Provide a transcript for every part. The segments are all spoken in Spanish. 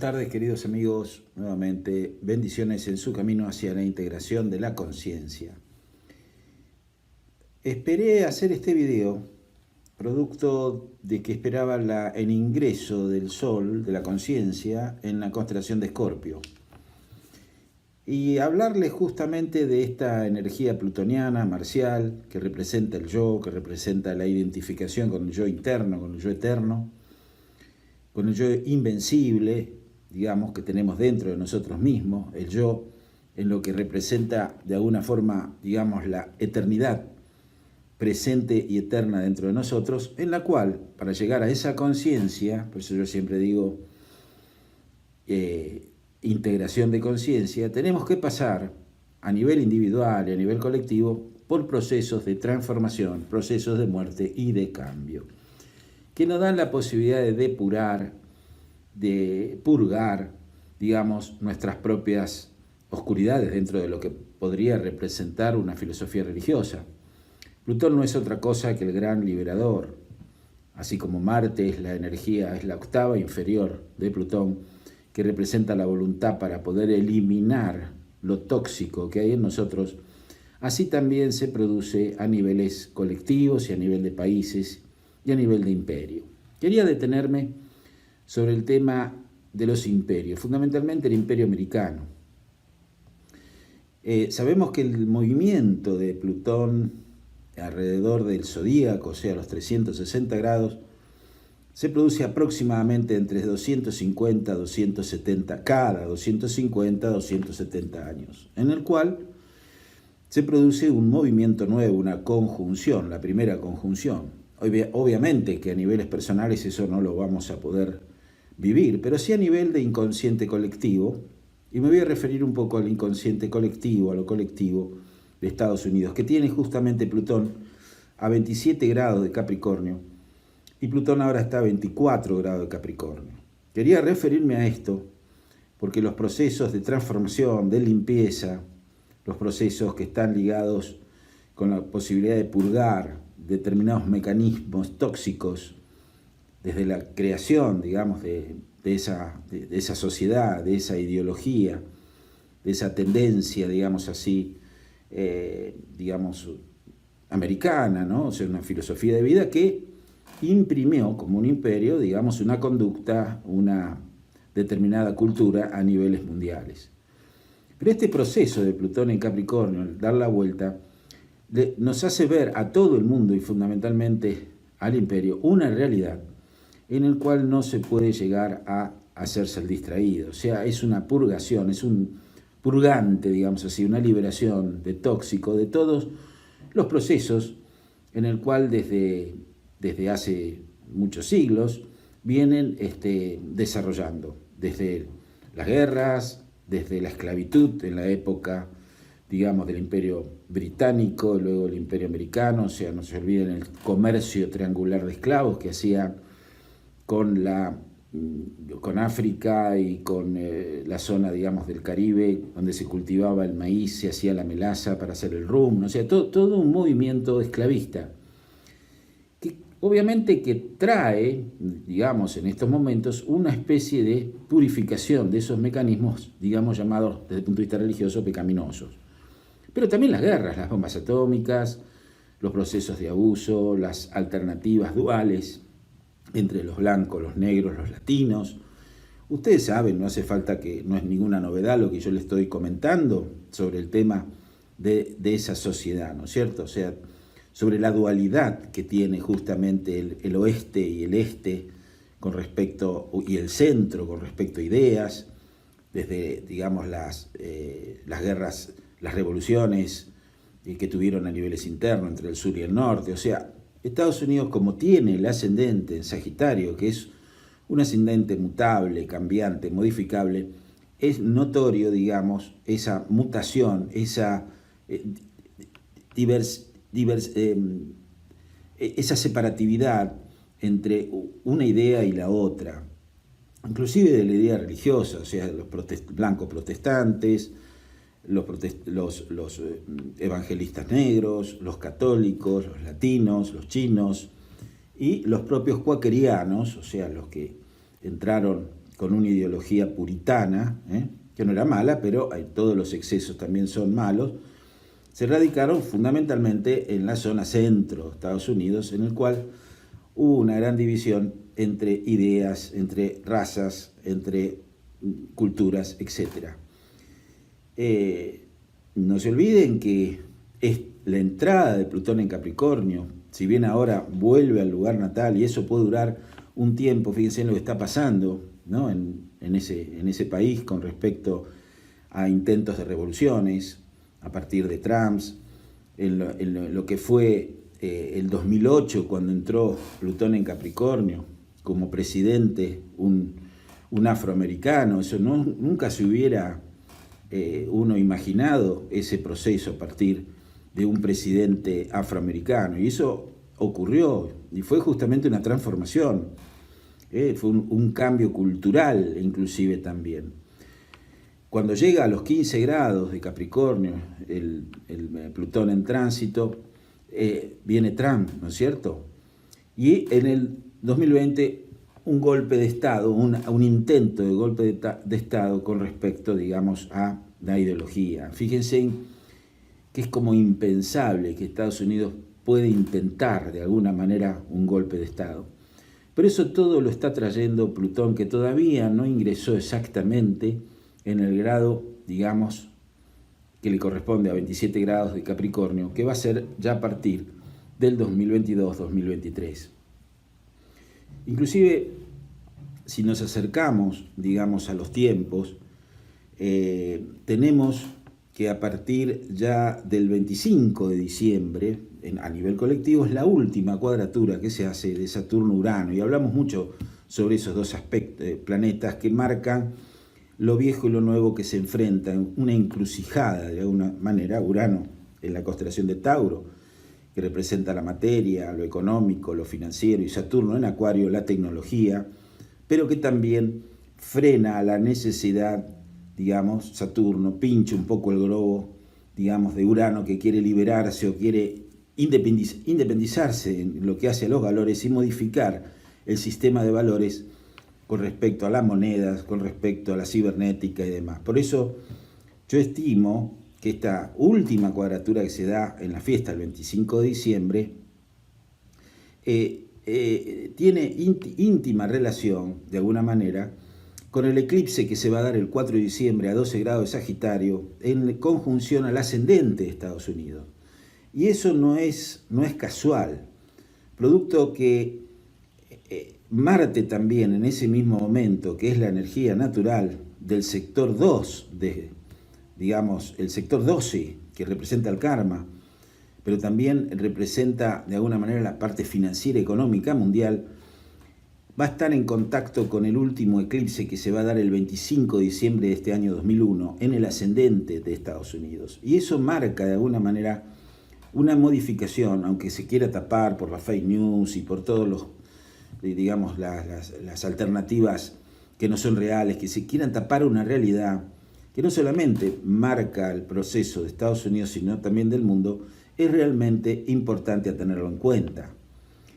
tardes, queridos amigos. Nuevamente, bendiciones en su camino hacia la integración de la conciencia. Esperé hacer este video producto de que esperaba el ingreso del Sol, de la conciencia, en la constelación de Escorpio. Y hablarles justamente de esta energía plutoniana, marcial, que representa el yo, que representa la identificación con el yo interno, con el yo eterno, con el yo invencible, digamos, que tenemos dentro de nosotros mismos, el yo, en lo que representa de alguna forma, digamos, la eternidad presente y eterna dentro de nosotros, en la cual, para llegar a esa conciencia, por eso yo siempre digo integración de conciencia, tenemos que pasar a nivel individual y a nivel colectivo por procesos de transformación, procesos de muerte y de cambio, que nos dan la posibilidad de depurar, de purgar, digamos, nuestras propias oscuridades dentro de lo que podría representar una filosofía religiosa. Plutón no es otra cosa que el gran liberador, así como Marte es la energía, es la octava inferior de Plutón, que representa la voluntad para poder eliminar lo tóxico que hay en nosotros. Así también se produce a niveles colectivos y a nivel de países y a nivel de imperio. Quería detenerme sobre el tema de los imperios, fundamentalmente el imperio americano. Sabemos que el movimiento de Plutón alrededor del zodíaco, o sea, los 360 grados, se produce aproximadamente entre 250 a 270, cada 250 a 270 años, en el cual se produce un movimiento nuevo, una conjunción, la primera conjunción. Obviamente que a niveles personales eso no lo vamos a poder vivir, pero sí a nivel de inconsciente colectivo, y me voy a referir un poco al inconsciente colectivo, a lo colectivo de Estados Unidos, que tiene justamente Plutón a 27 grados de Capricornio, y Plutón ahora está a 24 grados de Capricornio. Quería referirme a esto porque los procesos de transformación, de limpieza, los procesos que están ligados con la posibilidad de purgar determinados mecanismos tóxicos desde la creación, digamos, de esa sociedad, de esa ideología, de esa tendencia, digamos así, digamos, americana, ¿no? O sea, una filosofía de vida que imprimió como un imperio, digamos, una conducta, una determinada cultura a niveles mundiales. Pero este proceso de Plutón en Capricornio, el dar la vuelta, nos hace ver a todo el mundo y fundamentalmente al imperio una realidad en el cual no se puede llegar a hacerse el distraído. O sea, es una purgación, es un purgante, digamos así, una liberación de tóxico de todos los procesos en el cual desde hace muchos siglos vienen desarrollando, desde las guerras, desde la esclavitud en la época, digamos, del Imperio Británico, luego el Imperio Americano, o sea, no se olviden el comercio triangular de esclavos que hacía con África y con la zona, digamos, del Caribe, donde se cultivaba el maíz, se hacía la melaza para hacer el rum, o sea, todo un movimiento esclavista, que obviamente que trae, digamos, en estos momentos, una especie de purificación de esos mecanismos, digamos, llamados, desde el punto de vista religioso, pecaminosos. Pero también las guerras, las bombas atómicas, los procesos de abuso, las alternativas duales entre los blancos, los negros, los latinos. Ustedes saben, no hace falta que, no es ninguna novedad lo que yo les estoy comentando sobre el tema de esa sociedad, ¿no es cierto? O sea, sobre la dualidad que tiene justamente el oeste y el este con respecto, y el centro con respecto a ideas, desde, digamos, las guerras, las revoluciones que tuvieron a niveles internos entre el sur y el norte. O sea, Estados Unidos, como tiene el ascendente en Sagitario, que es un ascendente mutable, cambiante, modificable, es notorio, digamos, esa mutación, esa esa separatividad entre una idea y la otra, inclusive de la idea religiosa, o sea, los blancos protestantes, los evangelistas negros, los católicos, los latinos, los chinos y los propios cuáquerianos, o sea, los que entraron con una ideología puritana, que no era mala, pero todos los excesos también son malos, se radicaron fundamentalmente en la zona centro de Estados Unidos, en el cual hubo una gran división entre ideas, entre razas, entre culturas, etc. No se olviden que es la entrada de Plutón en Capricornio, si bien ahora vuelve al lugar natal, y eso puede durar un tiempo, fíjense en lo que está pasando, ¿no? en ese país con respecto a intentos de revoluciones, a partir de Trump, en lo que fue el 2008, cuando entró Plutón en Capricornio, como presidente un afroamericano. Eso nunca se hubiera uno imaginado, ese proceso a partir de un presidente afroamericano, y eso ocurrió, y fue justamente una transformación, fue un cambio cultural inclusive también. Cuando llega a los 15 grados de Capricornio, el Plutón en tránsito, viene Trump, ¿no es cierto? Y en el 2020 un golpe de Estado, un intento de golpe de Estado con respecto, digamos, a la ideología. Fíjense que es como impensable que Estados Unidos pueda intentar de alguna manera un golpe de Estado. Pero eso todo lo está trayendo Plutón, que todavía no ingresó exactamente en el grado, digamos, que le corresponde a 27 grados de Capricornio, que va a ser ya a partir del 2022-2023. Inclusive, si nos acercamos, digamos, a los tiempos, tenemos que a partir ya del 25 de diciembre, a nivel colectivo, es la última cuadratura que se hace de Saturno-Urano, y hablamos mucho sobre esos dos aspectos, planetas que marcan lo viejo y lo nuevo que se enfrentan, una encrucijada de alguna manera. Urano en la constelación de Tauro, que representa la materia, lo económico, lo financiero, y Saturno en Acuario, la tecnología, pero que también frena a la necesidad, digamos, Saturno pincha un poco el globo, digamos, de Urano, que quiere liberarse o quiere independizarse en lo que hace a los valores y modificar el sistema de valores con respecto a las monedas, con respecto a la cibernética y demás. Por eso yo estimo que esta última cuadratura que se da en la fiesta del 25 de diciembre tiene íntima relación, de alguna manera, con el eclipse que se va a dar el 4 de diciembre a 12 grados de Sagitario, en conjunción al ascendente de Estados Unidos. Y eso no es casual, producto que Marte también en ese mismo momento, que es la energía natural del sector 2, digamos, el sector 12, que representa el karma, pero también representa de alguna manera la parte financiera y económica mundial, va a estar en contacto con el último eclipse que se va a dar el 25 de diciembre de este año 2001 en el ascendente de Estados Unidos. Y eso marca de alguna manera una modificación, aunque se quiera tapar por las fake news y por todos los, digamos, las alternativas que no son reales, que se quieran tapar una realidad que no solamente marca el proceso de Estados Unidos, sino también del mundo. Es realmente importante a tenerlo en cuenta.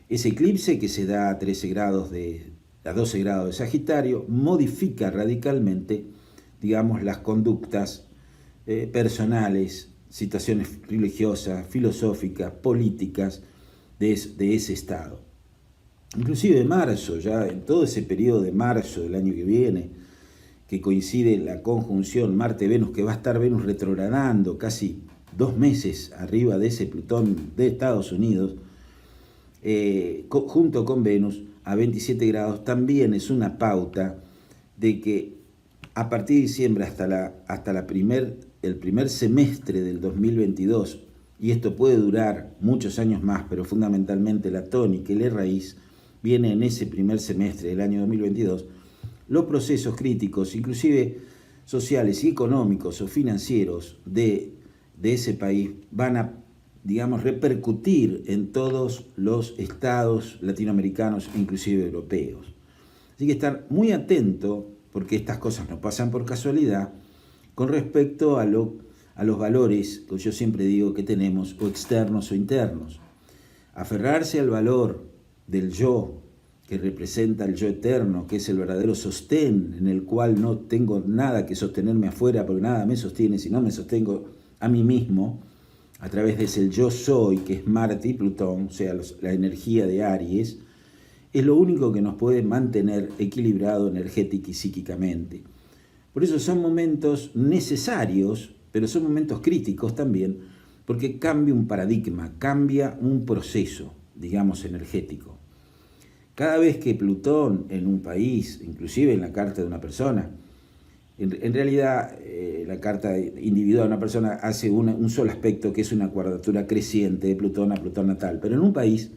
Ese eclipse que se da a 12 grados de Sagitario modifica radicalmente, digamos, las conductas personales, situaciones religiosas, filosóficas, políticas de ese estado. Inclusive en marzo, ya en todo ese periodo de marzo del año que viene, que coincide la conjunción Marte-Venus, que va a estar Venus retrogradando casi 2 meses arriba de ese Plutón de Estados Unidos, junto con Venus a 27 grados, también es una pauta de que a partir de diciembre hasta el primer semestre del 2022, y esto puede durar muchos años más, pero fundamentalmente la tónica y la raíz viene en ese primer semestre del año 2022, los procesos críticos, inclusive sociales y económicos o financieros de ese país, van a, digamos, repercutir en todos los estados latinoamericanos, inclusive europeos. Así que estar muy atento, porque estas cosas no pasan por casualidad, con respecto a los valores que yo siempre digo que tenemos, o externos o internos. Aferrarse al valor del yo, que representa el yo eterno, que es el verdadero sostén, en el cual no tengo nada que sostenerme afuera, porque nada me sostiene, sino me sostengo a mí mismo, a través de ese yo soy, que es Marte y Plutón, o sea, la energía de Aries, es lo único que nos puede mantener equilibrado energética y psíquicamente. Por eso son momentos necesarios, pero son momentos críticos también, porque cambia un paradigma, cambia un proceso, digamos, energético. Cada vez que Plutón en un país, inclusive en la carta de una persona, en realidad la carta individual de una persona hace un solo aspecto, que es una cuadratura creciente de Plutón a Plutón natal, pero en un país,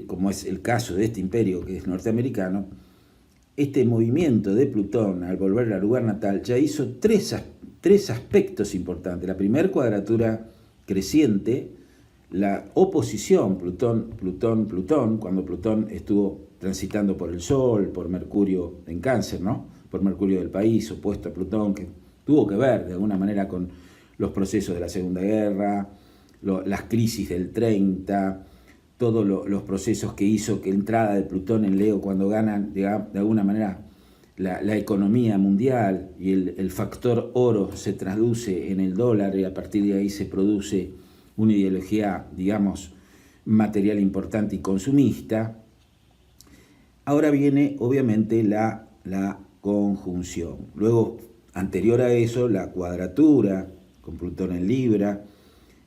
como es el caso de este imperio que es norteamericano, este movimiento de Plutón al volver al lugar natal ya hizo tres aspectos importantes. La primera cuadratura creciente, la oposición Plutón, cuando Plutón estuvo transitando por el Sol, por Mercurio en Cáncer, ¿no? Por Mercurio del país, opuesto a Plutón, que tuvo que ver de alguna manera con los procesos de la Segunda Guerra, las crisis del 30, todos los procesos que hizo que entrada de Plutón en Leo cuando ganan de alguna manera la economía mundial y el factor oro se traduce en el dólar y a partir de ahí se produce una ideología, digamos, material importante y consumista. Ahora viene obviamente la conjunción. Luego, anterior a eso, la cuadratura con Plutón en Libra,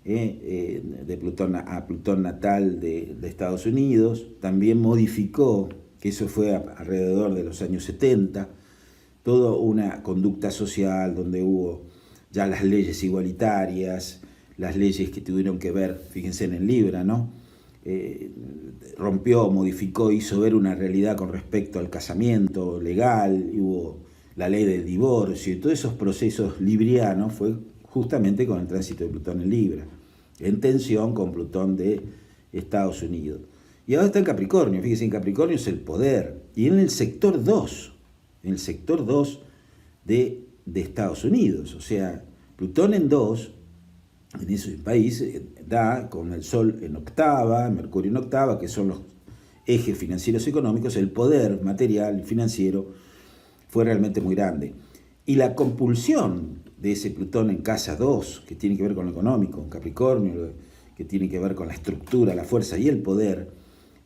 de Plutón a Plutón natal de Estados Unidos, también modificó, que eso fue alrededor de los años 70, toda una conducta social donde hubo ya las leyes igualitarias, las leyes que tuvieron que ver, fíjense en el Libra, ¿no? Rompió, modificó, hizo ver una realidad con respecto al casamiento legal, y hubo la ley del divorcio, y todos esos procesos librianos fue justamente con el tránsito de Plutón en Libra, en tensión con Plutón de Estados Unidos. Y ahora está en Capricornio, fíjense, en Capricornio es el poder, y en el sector 2, de Estados Unidos, o sea, Plutón en 2, en ese país, da con el Sol en octava, Mercurio en octava, que son los ejes financieros y económicos, el poder material y financiero fue realmente muy grande. Y la compulsión de ese Plutón en casa 2, que tiene que ver con lo económico, en Capricornio, que tiene que ver con la estructura, la fuerza y el poder,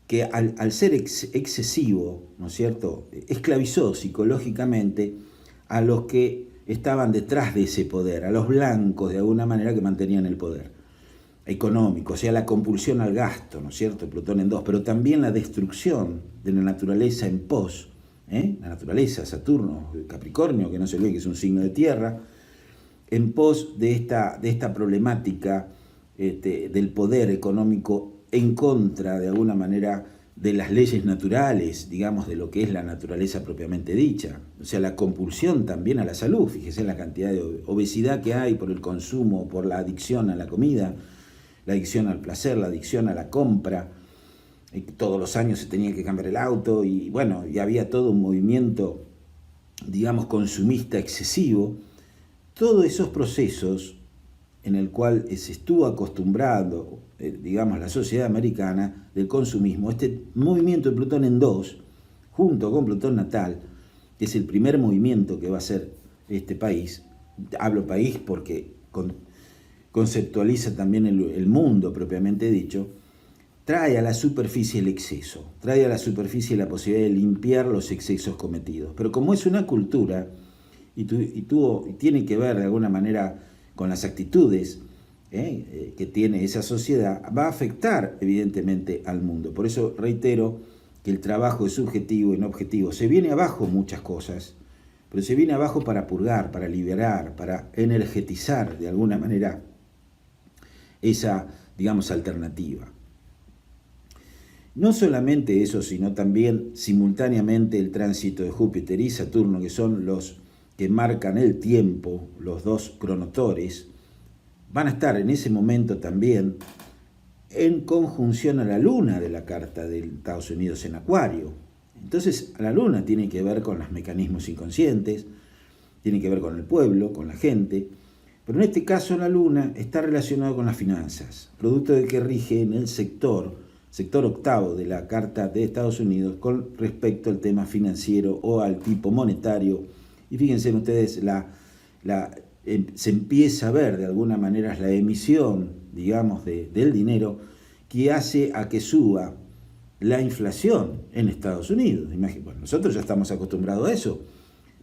que al ser excesivo, ¿no es cierto?, esclavizó psicológicamente a los que estaban detrás de ese poder, a los blancos de alguna manera que mantenían el poder económico, o sea, la compulsión al gasto, ¿no es cierto?, Plutón en 2, pero también la destrucción de la naturaleza en pos, la naturaleza, Saturno, Capricornio, que no se olvide que es un signo de tierra, en pos de esta problemática del poder económico en contra, de alguna manera, de las leyes naturales, digamos, de lo que es la naturaleza propiamente dicha. O sea, la compulsión también a la salud, fíjese en la cantidad de obesidad que hay por el consumo, por la adicción a la comida, la adicción al placer, la adicción a la compra. Y todos los años se tenía que cambiar el auto y bueno, y había todo un movimiento, digamos, consumista excesivo. Todos esos procesos en el cual se estuvo acostumbrando, digamos, la sociedad americana del consumismo, este movimiento de Plutón en 2, junto con Plutón natal, que es el primer movimiento que va a hacer este país, hablo país porque conceptualiza también el mundo propiamente dicho, trae a la superficie el exceso, trae a la superficie la posibilidad de limpiar los excesos cometidos. Pero como es una cultura, y tiene que ver de alguna manera con las actitudes que tiene esa sociedad, va a afectar evidentemente al mundo. Por eso reitero que el trabajo es subjetivo y no objetivo. Se viene abajo muchas cosas, pero se viene abajo para purgar, para liberar, para energetizar de alguna manera esa, digamos, alternativa. No solamente eso, sino también simultáneamente el tránsito de Júpiter y Saturno, que son los que marcan el tiempo, los dos cronotores, van a estar en ese momento también en conjunción a la luna de la carta de Estados Unidos en Acuario. Entonces, la luna tiene que ver con los mecanismos inconscientes, tiene que ver con el pueblo, con la gente, pero en este caso la luna está relacionada con las finanzas, producto de que rige en el sector sector octavo de la Carta de Estados Unidos con respecto al tema financiero o al tipo monetario. Y fíjense ustedes, se empieza a ver de alguna manera la emisión, digamos, del dinero que hace a que suba la inflación en Estados Unidos. Bueno, nosotros ya estamos acostumbrados a eso,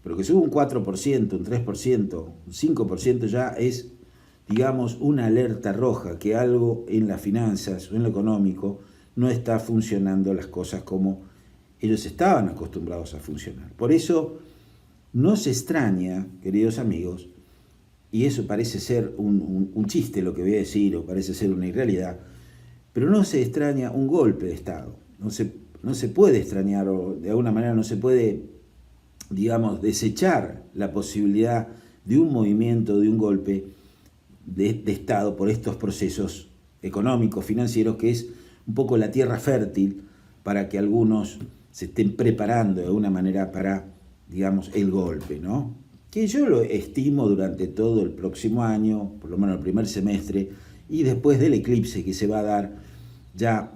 pero que suba un 4%, un 3%, un 5% ya es, digamos, una alerta roja, que algo en las finanzas o en lo económico no está funcionando las cosas como ellos estaban acostumbrados a funcionar. Por eso no se extraña, queridos amigos, y eso parece ser un chiste lo que voy a decir, o parece ser una irrealidad, pero no se extraña un golpe de Estado. No se puede extrañar, o de alguna manera no se puede, digamos, desechar la posibilidad de un movimiento, de un golpe de Estado por estos procesos económicos, financieros, que es un poco la tierra fértil para que algunos se estén preparando de alguna manera para, digamos, el golpe, ¿no? Que yo lo estimo durante todo el próximo año, por lo menos el primer semestre, y después del eclipse que se va a dar ya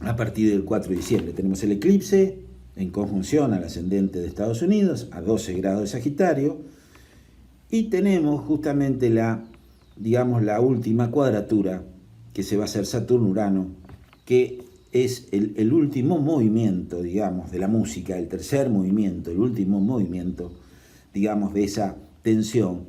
a partir del 4 de diciembre. Tenemos el eclipse en conjunción al ascendente de Estados Unidos, a 12 grados de Sagitario, y tenemos justamente la última cuadratura que se va a hacer Saturno-Urano, que es el último movimiento, digamos, de la música, el tercer movimiento, el último movimiento, digamos, de esa tensión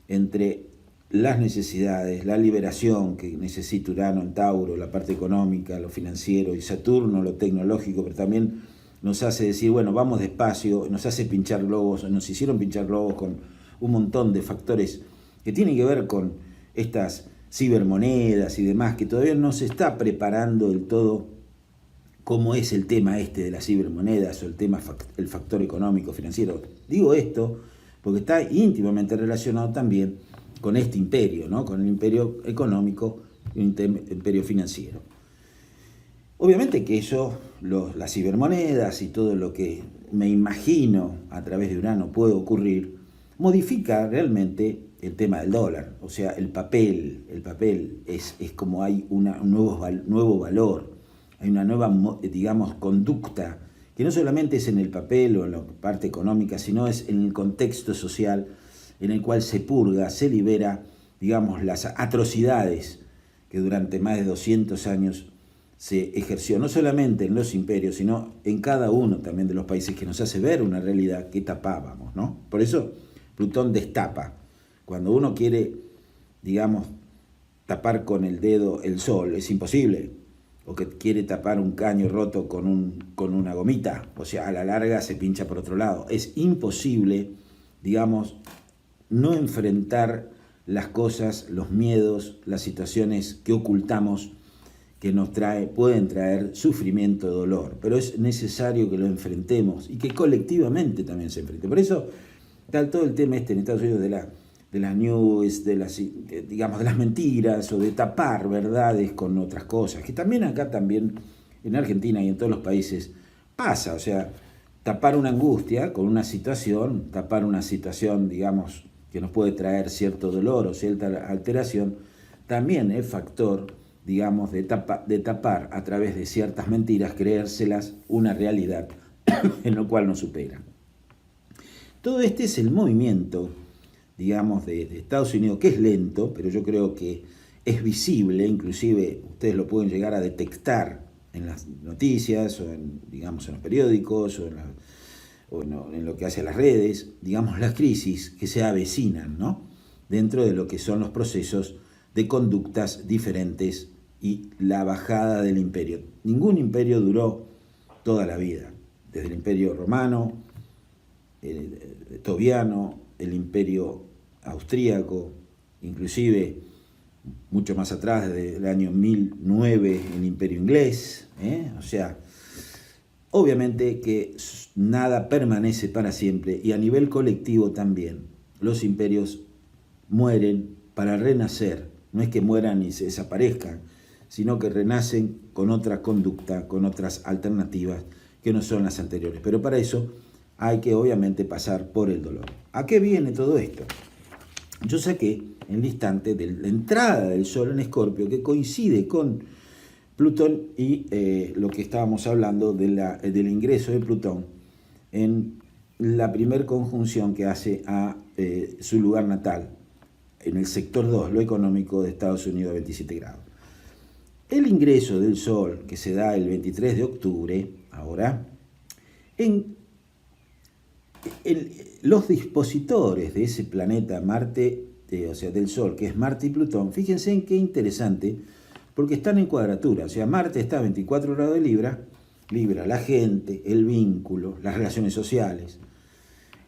entre las necesidades, la liberación que necesita Urano en Tauro, la parte económica, lo financiero, y Saturno, lo tecnológico, pero también nos hace decir, bueno, vamos despacio, nos hace pinchar globos, nos hicieron pinchar globos con un montón de factores que tienen que ver con estas cibermonedas y demás, que todavía no se está preparando del todo cómo es el tema de las cibermonedas o el factor económico, financiero. Digo esto porque está íntimamente relacionado también con este imperio, ¿no? Con el imperio económico y el imperio financiero. Obviamente que eso, las cibermonedas y todo lo que me imagino a través de Urano puede ocurrir, modifica realmente el tema del dólar. O sea, el papel es como hay un nuevo valor, hay una nueva, digamos, conducta, que no solamente es en el papel o en la parte económica, sino es en el contexto social en el cual se purga, se libera, digamos, las atrocidades que durante más de 200 años se ejerció, no solamente en los imperios, sino en cada uno también de los países, que nos hace ver una realidad que tapábamos, ¿no? Por eso Plutón destapa. Cuando uno quiere, digamos, tapar con el dedo el sol, es imposible. O que quiere tapar un caño roto con una gomita, o sea, a la larga se pincha por otro lado. Es imposible, digamos, no enfrentar las cosas, los miedos, las situaciones que ocultamos, que pueden traer sufrimiento, dolor, pero es necesario que lo enfrentemos y que colectivamente también se enfrente. Por eso está todo el tema en Estados Unidos de las news, digamos, de las mentiras, o de tapar verdades con otras cosas, que también acá en Argentina y en todos los países pasa. O sea, tapar una angustia con una situación, tapar una situación, digamos, que nos puede traer cierto dolor o cierta alteración, también es factor, digamos, de tapar a través de ciertas mentiras, creérselas una realidad en lo cual nos supera. Todo este es el movimiento, digamos, de Estados Unidos, que es lento, pero yo creo que es visible, inclusive ustedes lo pueden llegar a detectar en las noticias, o digamos, en los periódicos, o en lo que hace a las redes, digamos, las crisis que se avecinan, ¿no? Dentro de lo que son los procesos de conductas diferentes y la bajada del imperio. Ningún imperio duró toda la vida, desde el imperio romano, el tobiano, el imperio austríaco, inclusive mucho más atrás, desde el año 1009, el imperio inglés, O sea, obviamente que nada permanece para siempre, y a nivel colectivo también. Los imperios mueren para renacer, no es que mueran y se desaparezcan, sino que renacen con otra conducta, con otras alternativas que no son las anteriores. Pero para eso hay que obviamente pasar por el dolor. ¿A qué viene todo esto? Yo saqué el instante de la entrada del Sol en Escorpio, que coincide con Plutón y lo que estábamos hablando del ingreso de Plutón en la primer conjunción que hace a su lugar natal, en el sector 2, lo económico de Estados Unidos a 27 grados. El ingreso del Sol, que se da el 23 de octubre, ahora, los dispositores de ese planeta Marte, o sea, del Sol, que es Marte y Plutón, fíjense en qué interesante, porque están en cuadratura, o sea, Marte está a 24 grados de Libra, la gente, el vínculo, las relaciones sociales,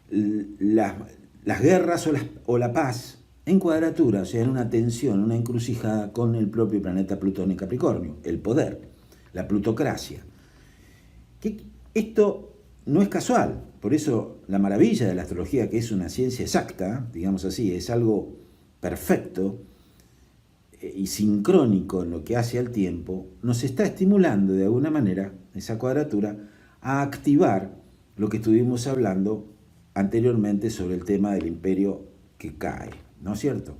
las guerras o la paz, en cuadratura, o sea, en una tensión, una encrucijada con el propio planeta Plutón en Capricornio, el poder, la plutocracia. Esto no es casual, por eso la maravilla de la astrología, que es una ciencia exacta, digamos así, es algo perfecto y sincrónico en lo que hace al tiempo, nos está estimulando de alguna manera, esa cuadratura, a activar lo que estuvimos hablando anteriormente sobre el tema del imperio que cae, ¿no es cierto?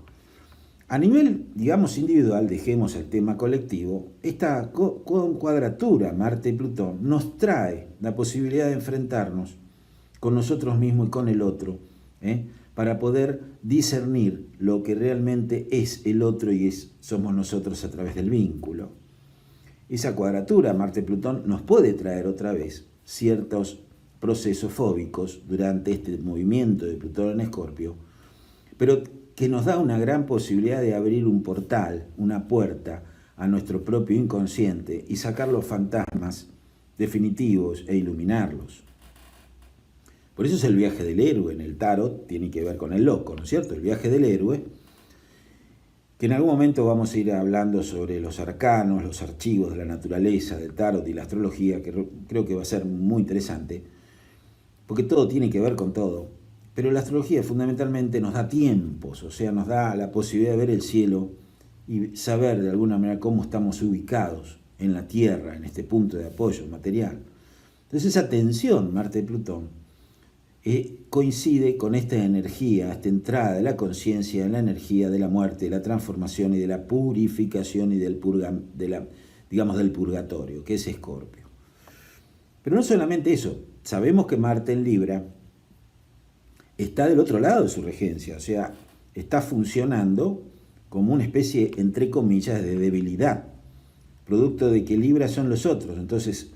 A nivel, digamos, individual, dejemos el tema colectivo, esta cuadratura Marte y Plutón nos trae la posibilidad de enfrentarnos con nosotros mismos y con el otro, para poder discernir lo que realmente es el otro y somos nosotros a través del vínculo. Esa cuadratura Marte-Plutón nos puede traer otra vez ciertos procesos fóbicos durante este movimiento de Plutón en Escorpio, pero que nos da una gran posibilidad de abrir un portal, una puerta a nuestro propio inconsciente y sacar los fantasmas definitivos e iluminarlos. Por eso es el viaje del héroe en el tarot, tiene que ver con el loco, ¿no es cierto? El viaje del héroe, que en algún momento vamos a ir hablando sobre los arcanos, los archivos de la naturaleza, del tarot y la astrología, que creo que va a ser muy interesante, porque todo tiene que ver con todo. Pero la astrología fundamentalmente nos da tiempos, o sea, nos da la posibilidad de ver el cielo y saber de alguna manera cómo estamos ubicados en la Tierra, en este punto de apoyo material. Entonces esa tensión Marte-Plutón coincide con esta energía, esta entrada de la conciencia en la energía de la muerte, de la transformación y de la purificación y del purgatorio, que es Escorpio. Pero no solamente eso, sabemos que Marte en Libra está del otro lado de su regencia, o sea, está funcionando como una especie, entre comillas, de debilidad, producto de que Libra son los otros. Entonces,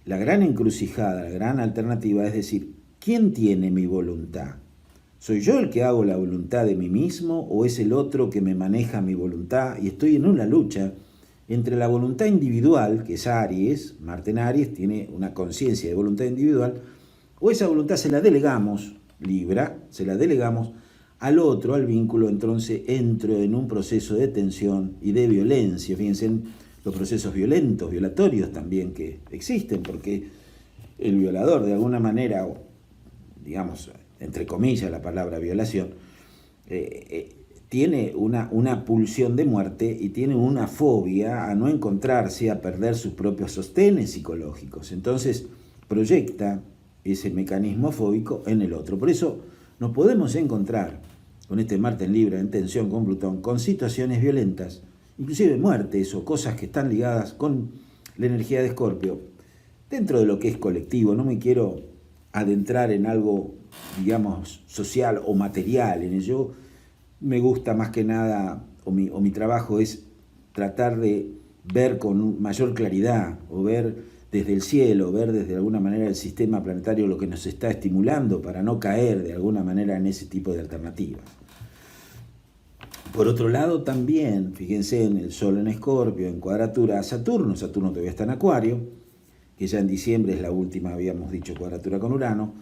la gran encrucijada, la gran alternativa es decir, ¿quién tiene mi voluntad? ¿Soy yo el que hago la voluntad de mí mismo o es el otro que me maneja mi voluntad? Y estoy en una lucha entre la voluntad individual, que es Aries, Marte en Aries, tiene una conciencia de voluntad individual, o esa voluntad se la delegamos, Libra, se la delegamos al otro, al vínculo, entonces entro en un proceso de tensión y de violencia. Fíjense en los procesos violentos, violatorios también que existen, porque el violador de alguna manera, digamos, entre comillas la palabra violación, tiene una pulsión de muerte y tiene una fobia a no encontrarse, a perder sus propios sostenes psicológicos. Entonces proyecta ese mecanismo fóbico en el otro. Por eso nos podemos encontrar con este Marte en Libra en tensión con Plutón, con situaciones violentas, inclusive muertes o cosas que están ligadas con la energía de Escorpio, dentro de lo que es colectivo. No me quiero adentrar en algo, digamos, social o material. En ello me gusta más que nada, o mi trabajo es tratar de ver con mayor claridad, o ver desde el cielo, ver desde alguna manera el sistema planetario lo que nos está estimulando para no caer de alguna manera en ese tipo de alternativas. Por otro lado también, fíjense en el Sol en Escorpio, en cuadratura a Saturno todavía está en Acuario, que ya en diciembre es la última, habíamos dicho, cuadratura con Urano,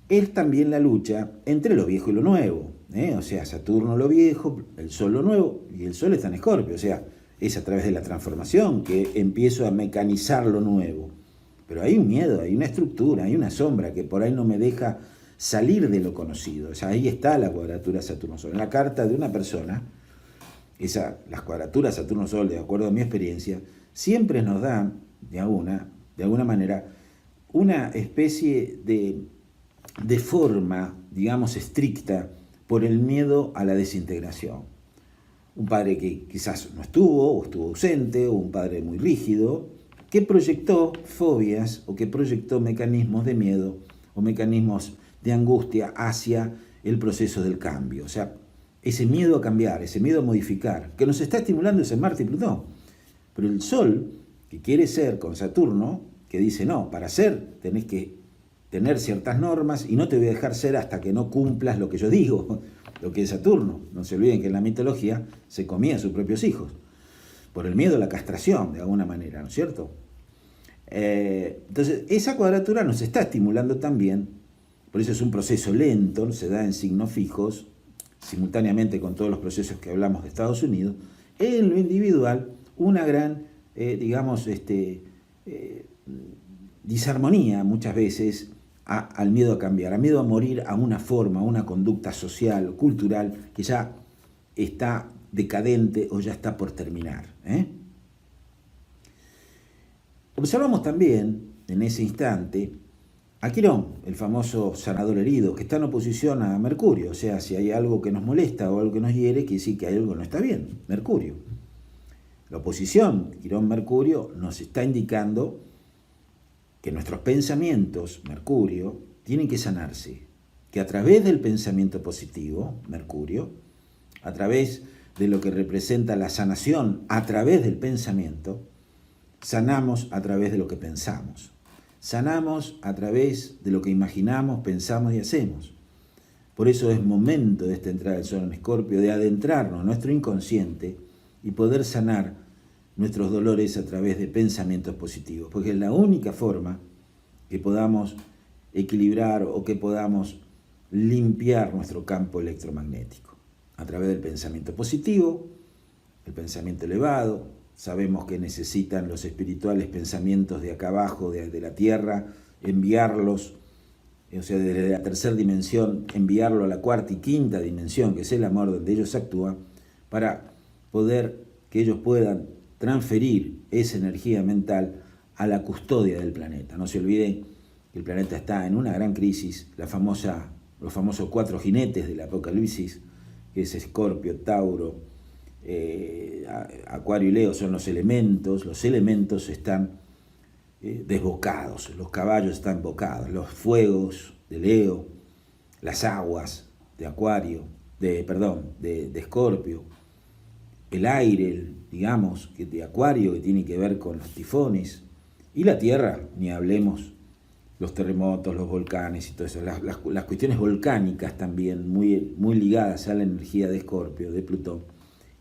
es también la lucha entre lo viejo y lo nuevo, o sea, Saturno lo viejo, el Sol lo nuevo, y el Sol está en Escorpio, o sea, es a través de la transformación que empiezo a mecanizar lo nuevo. Pero hay un miedo, hay una estructura, hay una sombra que por ahí no me deja salir de lo conocido. O sea, ahí está la cuadratura Saturno-Sol. En la carta de una persona, las cuadraturas Saturno-Sol, de acuerdo a mi experiencia, siempre nos dan, de alguna manera, una especie de forma, digamos, estricta por el miedo a la desintegración. un padre que quizás no estuvo o estuvo ausente, o un padre muy rígido, que proyectó fobias o que proyectó mecanismos de miedo o mecanismos de angustia hacia el proceso del cambio. O sea, ese miedo a cambiar, ese miedo a modificar, que nos está estimulando ese Marte y Plutón. Pero el Sol, que quiere ser con Saturno, que dice, no, para ser tenés que tener ciertas normas y no te voy a dejar ser hasta que no cumplas lo que yo digo, lo que es Saturno. No se olviden que en la mitología se comía a sus propios hijos, por el miedo a la castración, de alguna manera, ¿no es cierto? Entonces, esa cuadratura nos está estimulando también, por eso es un proceso lento, se da en signos fijos, simultáneamente con todos los procesos que hablamos de Estados Unidos, en lo individual, una gran, disarmonía muchas veces al miedo a cambiar, al miedo a morir a una forma, a una conducta social, cultural, que ya está decadente o ya está por terminar. Observamos también, en ese instante, a Quirón, el famoso sanador herido, que está en oposición a Mercurio. O sea, si hay algo que nos molesta o algo que nos hiere, quiere decir que hay algo que no está bien, Mercurio. La oposición Quirón-Mercurio nos está indicando que nuestros pensamientos, Mercurio, tienen que sanarse. Que a través del pensamiento positivo, Mercurio, a través de lo que representa la sanación a través del pensamiento, sanamos a través de lo que pensamos. Sanamos a través de lo que imaginamos, pensamos y hacemos. Por eso es momento de esta entrada del Sol en Escorpio de adentrarnos en nuestro inconsciente y poder sanar nuestros dolores a través de pensamientos positivos, porque es la única forma que podamos equilibrar o que podamos limpiar nuestro campo electromagnético. A través del pensamiento positivo, el pensamiento elevado. Sabemos que necesitan los espirituales pensamientos de acá abajo, de la tierra, enviarlos, o sea, desde la tercera dimensión, enviarlo a la cuarta y quinta dimensión, que es el amor donde ellos actúan, para poder que ellos puedan transferir esa energía mental a la custodia del planeta. No se olviden que el planeta está en una gran crisis, los famosos 4 jinetes del Apocalipsis, que es Escorpio, Tauro, Acuario y Leo son los elementos están desbocados, los caballos están bocados, los fuegos de Leo, las aguas de Acuario, de Escorpio, el aire, digamos, de Acuario, que tiene que ver con los tifones, y la tierra, ni hablemos, los terremotos, los volcanes y todo eso, las cuestiones volcánicas también, muy ligadas a la energía de Escorpio, de Plutón.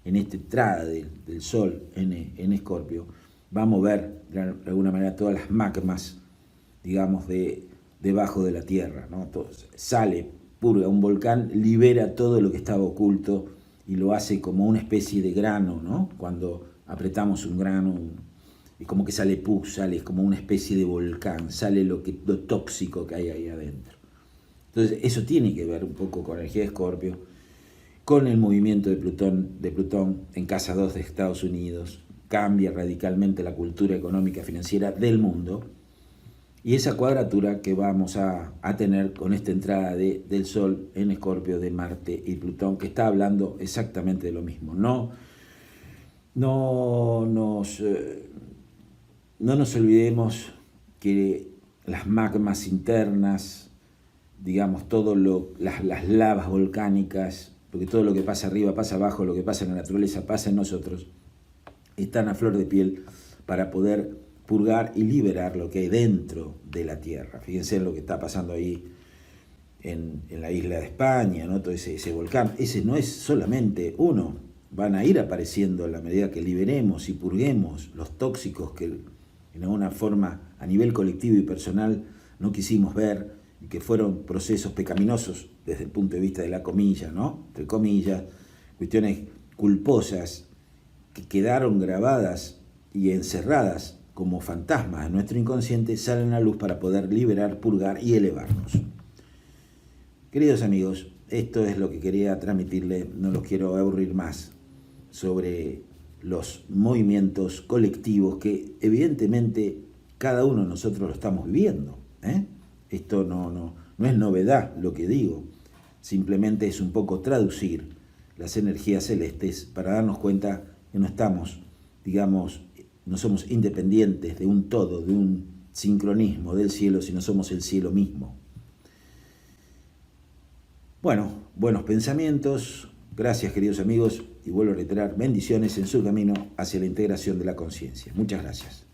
En esta entrada del Sol en Escorpio, va a mover de alguna manera todas las magmas, digamos, debajo de la Tierra, ¿no? Sale, purga un volcán, libera todo lo que estaba oculto y lo hace como una especie de grano, ¿no? Cuando apretamos un grano, y como que sale pus, sale como una especie de volcán, sale lo tóxico que hay ahí adentro. Entonces, eso tiene que ver un poco con la energía de Escorpio, con el movimiento de Plutón en Casa 2 de Estados Unidos, cambia radicalmente la cultura económica financiera del mundo, y esa cuadratura que vamos a tener con esta entrada del Sol en Escorpio de Marte y Plutón, que está hablando exactamente de lo mismo. No nos olvidemos que las magmas internas, digamos, las lavas volcánicas, porque todo lo que pasa arriba pasa abajo, lo que pasa en la naturaleza pasa en nosotros, están a flor de piel para poder purgar y liberar lo que hay dentro de la Tierra. Fíjense en lo que está pasando ahí en la isla de España, ¿no? Todo ese volcán. Ese no es solamente uno, van a ir apareciendo a la medida que liberemos y purguemos los tóxicos que en alguna forma a nivel colectivo y personal no quisimos ver, y que fueron procesos pecaminosos desde el punto de vista de la comilla, ¿no? Entre comillas, cuestiones culposas que quedaron grabadas y encerradas como fantasmas en nuestro inconsciente, salen a la luz para poder liberar, purgar y elevarnos. Queridos amigos, esto es lo que quería transmitirle, no los quiero aburrir más, sobre los movimientos colectivos que evidentemente cada uno de nosotros lo estamos viviendo, Esto no es novedad lo que digo, simplemente es un poco traducir las energías celestes para darnos cuenta que no estamos, digamos, no somos independientes de un todo, de un sincronismo del cielo, sino somos el cielo mismo. Bueno, buenos pensamientos, gracias queridos amigos, y vuelvo a reiterar, bendiciones en su camino hacia la integración de la conciencia. Muchas gracias.